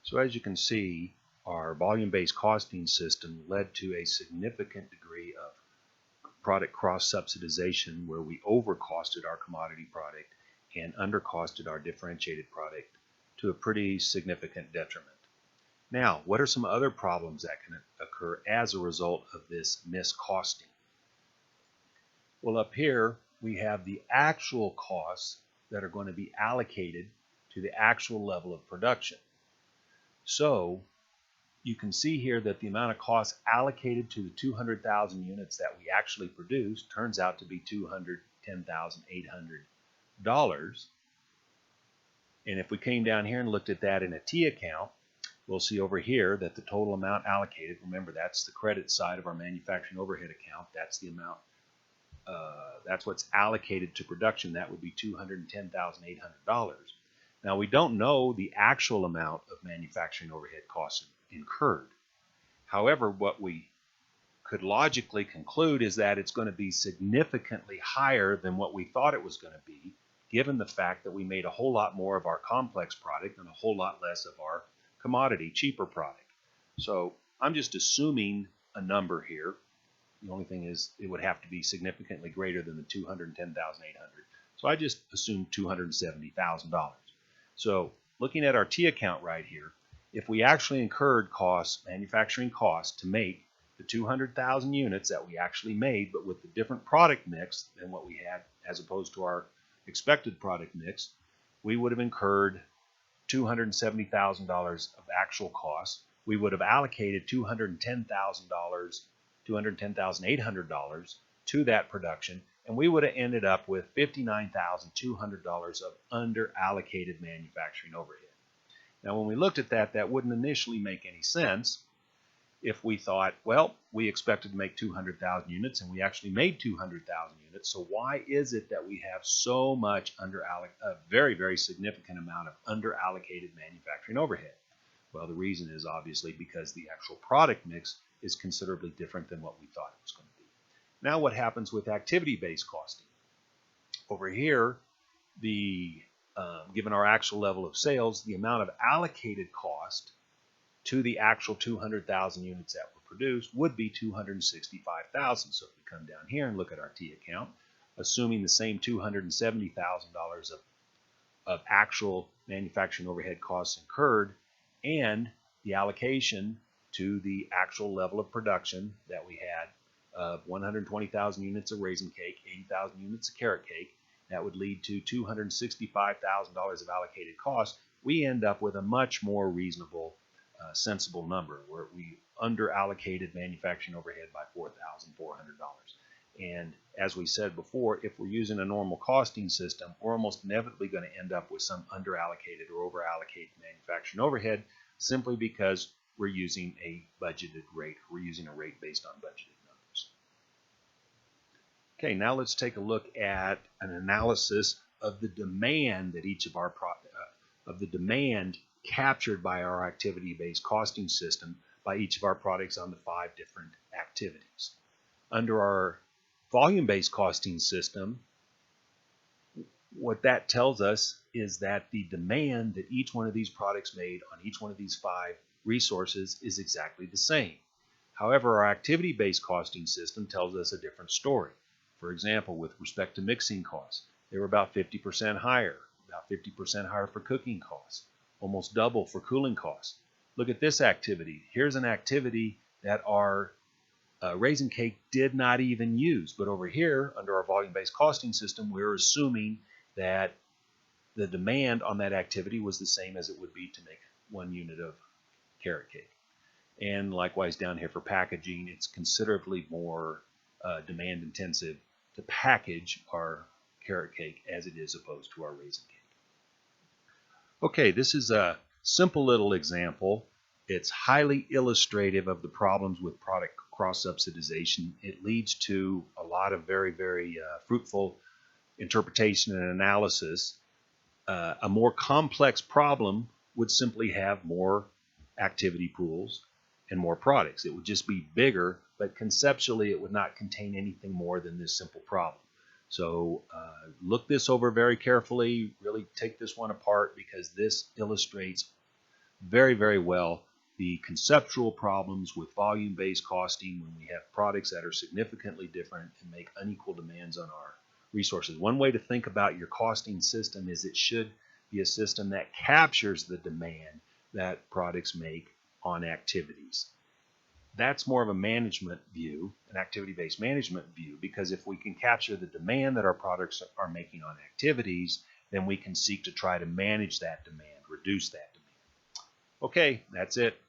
So as you can see, our volume-based costing system led to a significant degree of product cross-subsidization, where we overcosted our commodity product and undercosted our differentiated product to a pretty significant detriment. Now, what are some other problems that can occur as a result of this miscosting? Well, up here we have the actual costs that are going to be allocated to the actual level of production. So you can see here that the amount of costs allocated to the 200,000 units that we actually produced turns out to be $210,800. And if we came down here and looked at that in a T account, we'll see over here that the total amount allocated, remember that's the credit side of our manufacturing overhead account, that's the amount, that's what's allocated to production, that would be $210,800. Now we don't know the actual amount of manufacturing overhead costs incurred. However, what we could logically conclude is that it's going to be significantly higher than what we thought it was going to be, given the fact that we made a whole lot more of our complex product and a whole lot less of our commodity, cheaper product. So I'm just assuming a number here. The only thing is it would have to be significantly greater than the $210,800. So I just assumed $270,000. So looking at our T account right here, if we actually incurred costs, manufacturing costs, to make the 200,000 units that we actually made, but with the different product mix than what we had as opposed to our expected product mix, we would have incurred $270,000 of actual costs. We would have allocated $210,800 to that production, and we would have ended up with $59,200 of under-allocated manufacturing overhead. Now, when we looked at that, that wouldn't initially make any sense if we thought, well, we expected to make 200,000 units, and we actually made 200,000 units. So why is it that we have so much a very, very significant amount of under-allocated manufacturing overhead? Well, the reason is obviously because the actual product mix is considerably different than what we thought it was going to be. Now, what happens with activity-based costing? Over here, given our actual level of sales, the amount of allocated cost to the actual 200,000 units that were produced would be $265,000. So if we come down here and look at our T account, assuming the same $270,000 of actual manufacturing overhead costs incurred, and the allocation to the actual level of production that we had of 120,000 units of raisin cake, 80,000 units of carrot cake, that would lead to $265,000 of allocated costs. We end up with a much more reasonable, sensible number, where we under-allocated manufacturing overhead by $4,400. And as we said before, if we're using a normal costing system, we're almost inevitably going to end up with some under-allocated or over-allocated manufacturing overhead, simply because we're using a budgeted rate. We're using a rate based on budgeted numbers. Okay, now let's take a look at an analysis of the demand that each of our demand captured by our activity-based costing system by each of our products on the 5 different activities. Under our volume-based costing system, what that tells us is that the demand that each one of these products made on each one of these 5 resources is exactly the same. However, our activity-based costing system tells us a different story. For example, with respect to mixing costs, they were about 50% higher, about 50% higher for cooking costs, almost double for cooling costs. Look at this activity. Here's an activity that our raisin cake did not even use, but over here, under our volume-based costing system, we're assuming that the demand on that activity was the same as it would be to make 1 unit of carrot cake. And likewise down here for packaging, it's considerably more demand intensive to package our carrot cake as it is opposed to our raisin cake. Okay, this is a simple little example. It's highly illustrative of the problems with product cross-subsidization. It leads to a lot of very, very fruitful interpretation and analysis. A more complex problem would simply have more activity pools and more products. It would just be bigger, but conceptually it would not contain anything more than this simple problem. So look this over very carefully, really take this one apart, because this illustrates very, very well the conceptual problems with volume-based costing when we have products that are significantly different and make unequal demands on our resources. One way to think about your costing system is it should be a system that captures the demand that products make on activities. That's more of a management view, an activity-based management view, because if we can capture the demand that our products are making on activities, then we can seek to try to manage that demand, reduce that demand. Okay, that's it.